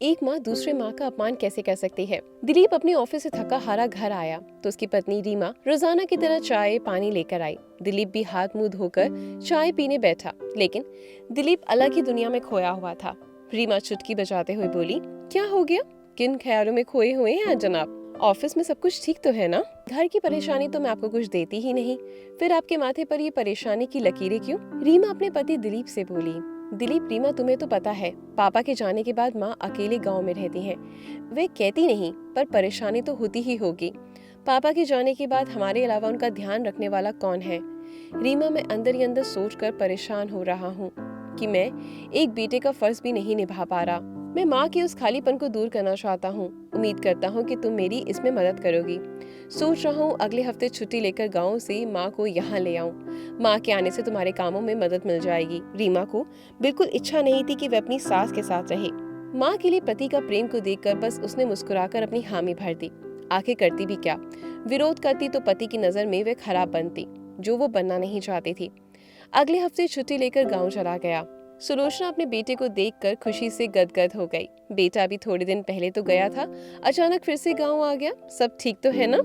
एक माँ दूसरे माँ का अपमान कैसे कर सकती है। दिलीप अपने ऑफिस से थका हारा घर आया तो उसकी पत्नी रीमा रोजाना की तरह चाय पानी लेकर आई। दिलीप भी हाथ मुंह धोकर चाय पीने बैठा, लेकिन दिलीप अलग ही दुनिया में खोया हुआ था। रीमा चुटकी बजाते हुए बोली, क्या हो गया? किन ख्यालों में खोए हुए हैं जनाब? ऑफिस में सब कुछ ठीक तो है ना? घर की परेशानी तो मैं आपको कुछ देती ही नहीं, फिर आपके माथे पर ये परेशानी की लकीरें क्यों? रीमा अपने पति दिलीप से बोली। दिलीप, रीमा तुम्हें तो पता है, पापा के जाने के बाद माँ अकेले गांव में रहती हैं। वे कहती नहीं, पर परेशानी तो होती ही होगी। पापा के जाने के बाद हमारे अलावा उनका ध्यान रखने वाला कौन है? रीमा, मैं अंदर ही अंदर सोचकर परेशान हो रहा हूँ कि मैं एक बेटे का फर्ज भी नहीं निभा पा रहा। मैं माँ के उस खालीपन को दूर करना चाहता हूँ। उम्मीद करता हूँ कि तुम मेरी इसमें मदद करोगी। सोच रहा हूँ अगले हफ्ते छुट्टी लेकर गाँव से माँ को यहाँ ले आऊँ। माँ के आने से तुम्हारे कामों में मदद मिल जाएगी। रीमा को बिल्कुल इच्छा नहीं थी कि वह अपनी सास के साथ रहे। माँ के लिए पति का प्रेम को देखकर बस उसने मुस्कुराकर अपनी हामी भर दी। आखिर करती भी क्या? विरोध करती तो पति की नजर में वह खराब बनती, जो वो बनना नहीं चाहती थी। अगले हफ्ते छुट्टी लेकर गाँव चला गया। सुलोचना अपने बेटे को देखकर खुशी से गदगद हो गई। बेटा भी थोड़े दिन पहले तो गया था, अचानक फिर से गांव आ गया। सब ठीक तो है ना?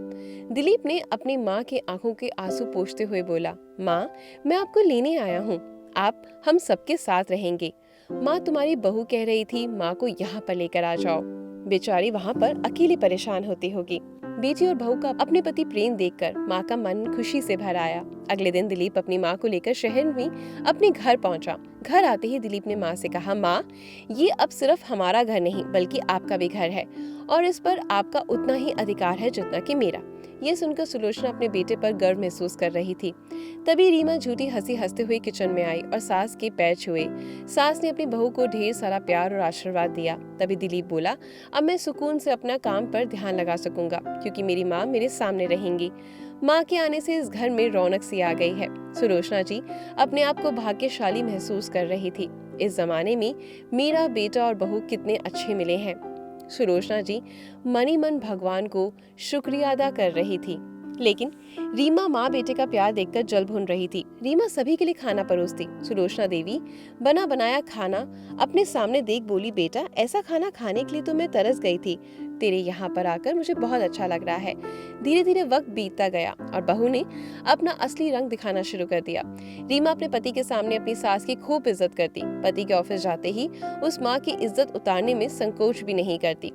दिलीप ने अपनी माँ के आंखों के आंसू पोंछते हुए बोला, माँ, मैं आपको लेने आया हूँ। आप हम सबके साथ रहेंगे। माँ तुम्हारी बहू कह रही थी माँ को यहाँ पर लेकर आ जाओ। बेचारी वहाँ पर अकेली परेशान होती होगी। बेटी और बहू का अपने पति प्रेम देखकर माँ का मन खुशी से भर आया। अगले दिन दिलीप अपनी माँ को लेकर शहर में अपने घर पहुँचा। घर आते ही दिलीप ने माँ से कहा, माँ, ये अब सिर्फ हमारा घर नहीं बल्कि आपका भी घर है और इस पर आपका उतना ही अधिकार है जितना कि मेरा। ये सुनकर सुलोचना अपने बेटे पर गर्व महसूस कर रही थी। तभी रीमा झूठी हंसी हंसते हुए किचन में आई और सास के पैर छुए। सास ने अपनी बहू को ढेर सारा प्यार और आशीर्वाद दिया। तभी दिलीप बोला, अब मैं सुकून से अपना काम पर ध्यान लगा सकूंगा क्योंकि मेरी माँ मेरे सामने रहेंगी। माँ के आने से इस घर में रौनक सी आ गई है। सुलोचना जी अपने आप को भाग्यशाली महसूस कर रही थी। इस जमाने में मेरा बेटा और बहू कितने अच्छे मिले हैं। सुलोचना जी मन ही मन भगवान को शुक्रिया अदा कर रही थी। लेकिन रीमा माँ बेटे का प्यार देखकर जल भुन रही थी। रीमा सभी के लिए खाना परोसती। सुलोचना देवी बना बनाया खाना अपने सामने देख बोली, बेटा, ऐसा खाना खाने के लिए तो मैं तरस गई थी। तेरे यहाँ पर आकर मुझे बहुत अच्छा लग रहा है। धीरे धीरे वक्त बीतता गया और बहू ने अपना असली रंग दिखाना शुरू कर दिया। रीमा अपने पति के सामने अपनी सास की खूब इज्जत करती। पति के ऑफिस जाते ही उस माँ की इज्जत उतारने में संकोच भी नहीं करती।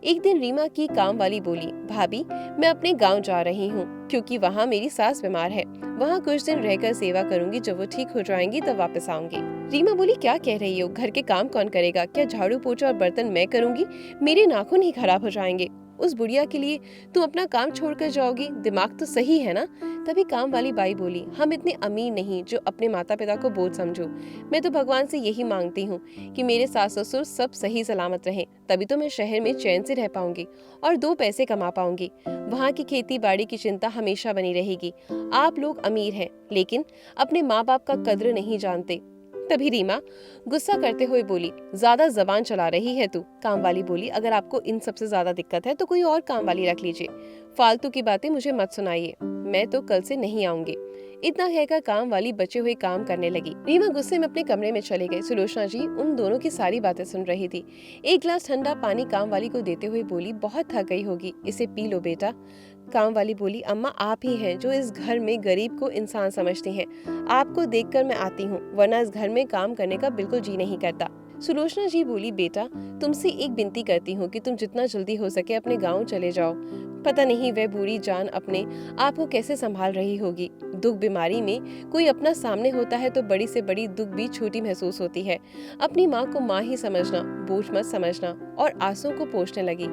एक दिन रीमा की काम वाली बोली, भाभी, मैं अपने गांव जा रही हूँ क्योंकि वहाँ मेरी सास बीमार है। वहाँ कुछ दिन रहकर सेवा करूंगी, जब वो ठीक हो जाएंगी तब वापस आऊंगी। रीमा बोली, क्या कह रही हो? घर के काम कौन करेगा? क्या झाड़ू पोछा और बर्तन मैं करूंगी? मेरे नाखून ही खराब हो जाएंगे। उस बुढ़िया के लिए तुम अपना काम छोड़कर जाओगी? दिमाग तो सही है ना? तभी काम वाली बाई बोली, हम इतने अमीर नहीं जो अपने माता पिता को बोझ समझो। मैं तो भगवान से यही मांगती हूँ कि मेरे सास ससुर सब सही सलामत रहें, तभी तो मैं शहर में चैन से रह पाऊंगी और दो पैसे कमा पाऊंगी। वहाँ की खेती बाड़ी की चिंता हमेशा बनी रहेगी। आप लोग अमीर हैं लेकिन अपने माँ बाप का कद्र नहीं जानते। तभी रीमा गुस्सा करते हुए बोली, ज्यादा जबान चला रही है तू। काम वाली बोली, अगर आपको इन सबसे ज्यादा दिक्कत है तो कोई और काम वाली रख लीजिए। फालतू की बातें मुझे मत सुनाइए, मैं तो कल से नहीं आऊंगी। इतना कहकर काम वाली बचे हुए काम करने लगी। रीमा गुस्से में अपने कमरे में चली गई। सुलोचना जी उन दोनों की सारी बातें सुन रही थी। एक गिलास ठंडा पानी काम वाली को देते हुए बोली, बहुत थक गई होगी, इसे पी लो बेटा। काम वाली बोली, अम्मा, आप ही हैं जो इस घर में गरीब को इंसान समझती हैं। आपको देखकर मैं आती हूँ, वरना इस घर में काम करने का बिल्कुल जी नहीं करता। सुलोचना जी बोली, बेटा, तुमसे एक विनती करती हूँ कि तुम जितना जल्दी हो सके अपने गाँव चले जाओ। पता नहीं वह बूढ़ी जान अपने आप को कैसे संभाल रही होगी। दुख बीमारी में कोई अपना सामने होता है तो बड़ी से बड़ी दुख भी छोटी महसूस होती है। अपनी माँ को माँ ही समझना, बोझ मत समझना। और आंसुओं को पोंछने लगी।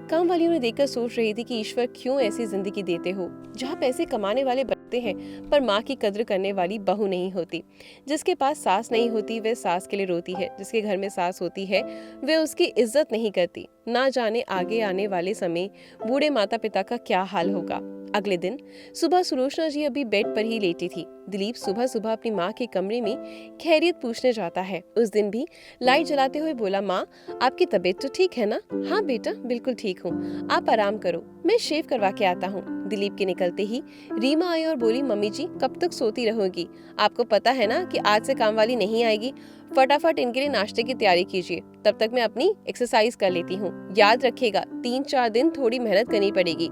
काम वाली उन्हें देखकर सोच रही थी कि ईश्वर क्यों ऐसी जिंदगी देते हो जहाँ पैसे कमाने वाले बनते हैं पर माँ की कद्र करने वाली बहू नहीं होती। जिसके पास सास नहीं होती वह सास के लिए रोती है, जिसके घर में सास होती है वह उसकी इज्जत नहीं करती। ना जाने आगे आने वाले समय बूढ़े माता पिता का क्या हाल होगा। अगले दिन सुबह सुलोचना जी अभी बेड पर ही लेटी थी। दिलीप सुबह सुबह अपनी माँ के कमरे में खैरियत पूछने जाता है। उस दिन भी लाइट जलाते हुए बोला, माँ, आपकी तबीयत तो ठीक है ना? हाँ बेटा, बिल्कुल ठीक हूँ, आप आराम करो, मैं शेव करवा के आता हूँ। दिलीप के निकलते ही रीमा आई और बोली, मम्मी जी कब तक सोती रहोगी? आपको पता है ना कि आज से काम वाली नहीं आएगी। फटाफट इनके लिए नाश्ते की तैयारी कीजिए, तब तक मैं अपनी एक्सरसाइज कर लेती हूँ। याद रखिएगा 3-4 दिन थोड़ी मेहनत करनी पड़ेगी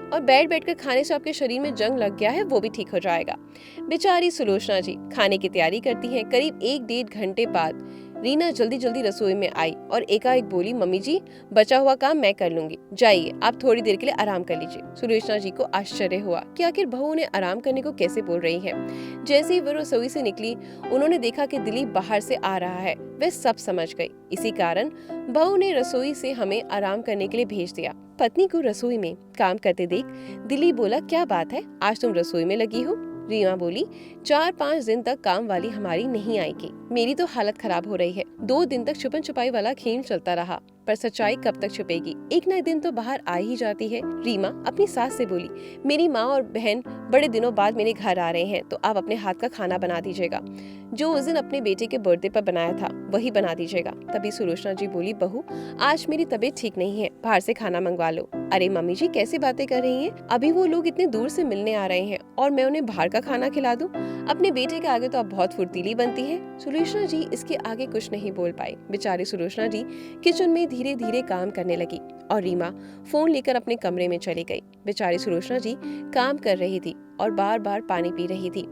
और बैठ कर खाने से आपके शरीर में जंग लग गया है वो भी ठीक हो जाएगा। बेचारी सुलोचना जी खाने की तैयारी करती हैं। करीब 1-1.5 घंटे बाद रीना जल्दी जल्दी रसोई में आई और एकाएक बोली, मम्मी जी बचा हुआ काम मैं कर लूंगी, जाइए आप थोड़ी देर के लिए आराम कर लीजिए। सुलोचना जी को आश्चर्य हुआ कि आखिर बहू उन्हें आराम करने को कैसे बोल रही है। जैसे ही वो रसोई से निकली उन्होंने देखा कि दिलीप बाहर से आ रहा है। वे सब समझ गई। इसी कारण बहू ने रसोई से हमें आराम करने के लिए भेज दिया। पत्नी को रसोई में काम करते देख दिलीप बोला, क्या बात है आज तुम रसोई में लगी हो? रीमा बोली, 4-5 दिन तक काम वाली हमारी नहीं आएगी। मेरी तो हालत खराब हो रही है। 2 दिन तक छुपन छुपाई वाला खेल चलता रहा, पर सच्चाई कब तक छुपेगी? एक न एक दिन तो बाहर आ ही जाती है। रीमा अपनी सास से बोली, मेरी माँ और बहन बड़े दिनों बाद मेरे घर आ रहे हैं, तो आप अपने हाथ का खाना बना दीजिएगा। जो उस दिन अपने बेटे के बर्थडे पर बनाया था वही बना दीजिएगा। तभी सुलोचना जी बोली, बहू आज मेरी तबीयत ठीक नहीं है, बाहर से खाना मंगवा लो। अरे मम्मी जी कैसी बातें कर रही हैं? अभी वो लोग इतने दूर से मिलने आ रहे हैं और मैं उन्हें बाहर का खाना खिला दूं? अपने बेटे के आगे तो आप बहुत फुर्तीली बनती हैं। सुलोचना जी इसके आगे कुछ नहीं बोल पाई। बेचारी सुलोचना जी किचन में धीरे धीरे काम करने लगी और रीमा फोन लेकर अपने कमरे में चली गई। बेचारी सुलोचना जी काम कर रही थी और बार बार पानी पी रही थी।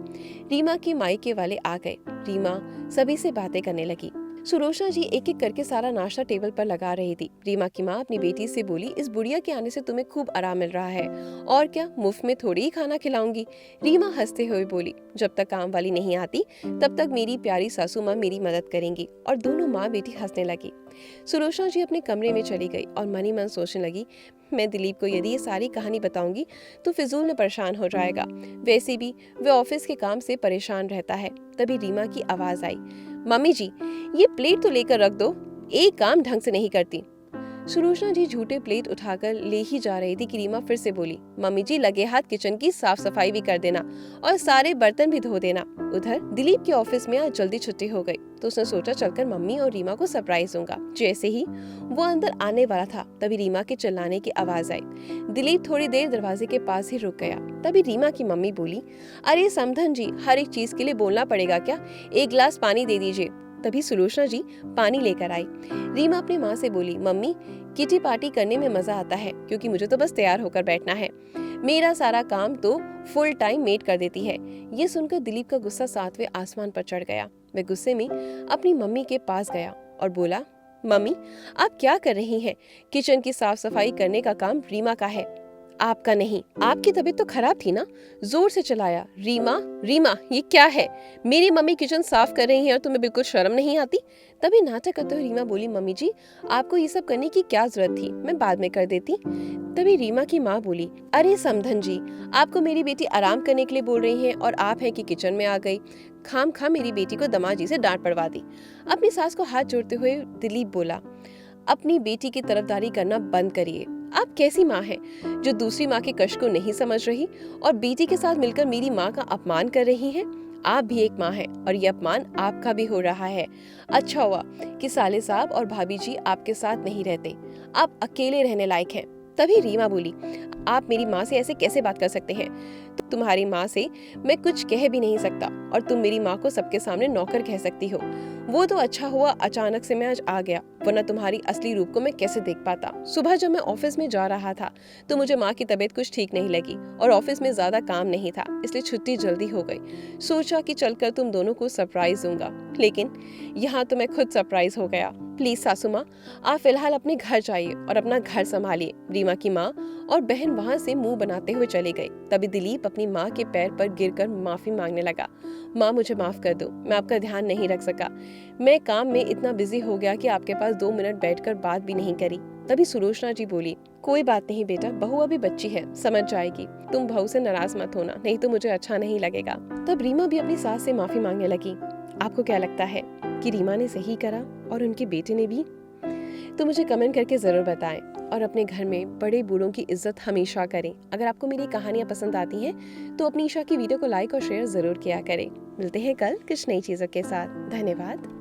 रीमा के मायके वाले आ गए। रीमा सभी से बातें करने लगी। सुलोचना जी एक एक करके सारा नाश्ता टेबल पर लगा रही थी। रीमा की माँ अपनी बेटी से बोली, इस बुढ़िया के आने से तुम्हें खूब आराम मिल रहा है, और क्या मुफ्त में थोड़ी ही खाना खिलाऊंगी? रीमा हंसते हुए बोली, जब तक काम वाली नहीं आती तब तक मेरी प्यारी सासू माँ मेरी मदद करेंगी। और दोनों माँ बेटी हंसने लगी। सुलोचना जी अपने कमरे में चली गई और मन ही मन सोचने लगी, मैं दिलीप को यदि ये सारी कहानी बताऊंगी तो फिजूल में परेशान हो जाएगा। वैसे भी वे ऑफिस के काम से परेशान रहता है। तभी रीमा की आवाज आई, मम्मी जी ये प्लेट तो लेकर रख दो, एक काम ढंग से नहीं करती। सुलोचना जी झूठे प्लेट उठाकर ले ही जा रही थी कि रीमा फिर से बोली, मम्मी जी लगे हाथ किचन की साफ सफाई भी कर देना और सारे बर्तन भी धो देना। उधर दिलीप के ऑफिस में आज जल्दी छुट्टी हो गई तो उसने सोचा चलकर मम्मी और रीमा को सरप्राइज दूंगा। जैसे ही वो अंदर आने वाला था तभी रीमा के चिल्लाने की आवाज आई। दिलीप थोड़ी देर दरवाजे के पास ही रुक गया। तभी रीमा की मम्मी बोली, अरे समधन जी हर एक चीज के लिए बोलना पड़ेगा क्या? एक गिलास पानी दे दीजिए। तभी सुलोचना जी पानी लेकर आई। रीमा अपनी माँ से बोली, मम्मी किटी पार्टी करने में मजा आता है क्योंकि मुझे तो बस तैयार होकर बैठना है, मेरा सारा काम तो फुल टाइम मेड कर देती है। ये सुनकर दिलीप का गुस्सा 7वें आसमान पर चढ़ गया। वह गुस्से में अपनी मम्मी के पास गया और बोला, मम्मी आप क्या कर रही हैं? किचन की साफ सफाई करने का काम रीमा का है, आपका नहीं। आपकी तबीयत तो खराब थी ना? जोर से चिल्लाया, रीमा रीमा ये क्या है? मेरी मम्मी किचन साफ कर रही है और तुम्हें बिल्कुल शर्म नहीं आती? तभी नाटक करते हुए रीमा बोली, मम्मी जी आपको ये सब करने की क्या जरूरत थी, मैं बाद में कर देती। तभी रीमा की माँ बोली, अरे समधन जी आपको मेरी बेटी आराम करने के लिए बोल रही है और आप है कि किचन में आ गई। खाम खा मेरी बेटी को दमाजी से डांट पड़वा दी। अपनी सास को हाथ जोड़ते हुए दिलीप बोला, अपनी बेटी की तरफदारी करना बंद करिए। आप कैसी माँ हैं जो दूसरी माँ के कष्ट को नहीं समझ रही और बेटी के साथ मिलकर मेरी माँ का अपमान कर रही हैं? आप भी एक माँ हैं और ये अपमान आपका भी हो रहा है। अच्छा हुआ कि साले साहब और भाभी जी आपके साथ नहीं रहते, आप अकेले रहने लायक हैं। तभी रीमा बोली, आप मेरी माँ से ऐसे कैसे बात कर सकते हैं? तुम्हारी माँ से मैं कुछ कह भी नहीं सकता और तुम मेरी माँ को सबके सामने नौकर कह सकती हो। वो तो अच्छा हुआ अचानक से मैं आज आ गया, वरना तुम्हारी असली रूप को मैं कैसे देख पाता। सुबह जब मैं ऑफिस में जा रहा था तो मुझे माँ की तबीयत कुछ ठीक नहीं लगी और ऑफिस में ज्यादा काम नहीं था, इसलिए छुट्टी जल्दी हो गई। सोचा कि चलकर तुम दोनों को सरप्राइज दूंगा, लेकिन यहाँ तो मैं खुद सरप्राइज हो गया। प्लीज सासू माँ आप फिलहाल अपने घर जाइए और अपना घर संभालिए। रीमा की माँ और बहन वहाँ से मुंह बनाते हुए चली गई। तभी दिलीप अपनी माँ के पैर पर गिरकर माफी मांगने लगा, माँ मुझे माफ कर दो, मैं आपका ध्यान नहीं रख सका, मैं काम में इतना बिजी हो गया कि आपके पास 2 मिनट बैठकर बात भी नहीं करी। तभी सुलोचना जी बोली, कोई बात नहीं बेटा, बहू अभी बच्ची है, समझ जाएगी, तुम बहू से नाराज मत होना, नहीं तो मुझे अच्छा नहीं लगेगा। तब रीमा भी अपनी सास से माफी मांगने लगी। आपको क्या लगता है कि रीमा ने सही करा और उनके बेटे ने भी? तो मुझे कमेंट करके जरूर बताएं और अपने घर में बड़े बूढ़ों की इज्जत हमेशा करें। अगर आपको मेरी कहानियां पसंद आती हैं तो अपनी ईशा की वीडियो को लाइक और शेयर जरूर किया करें। मिलते हैं कल कुछ नई चीजों के साथ। धन्यवाद।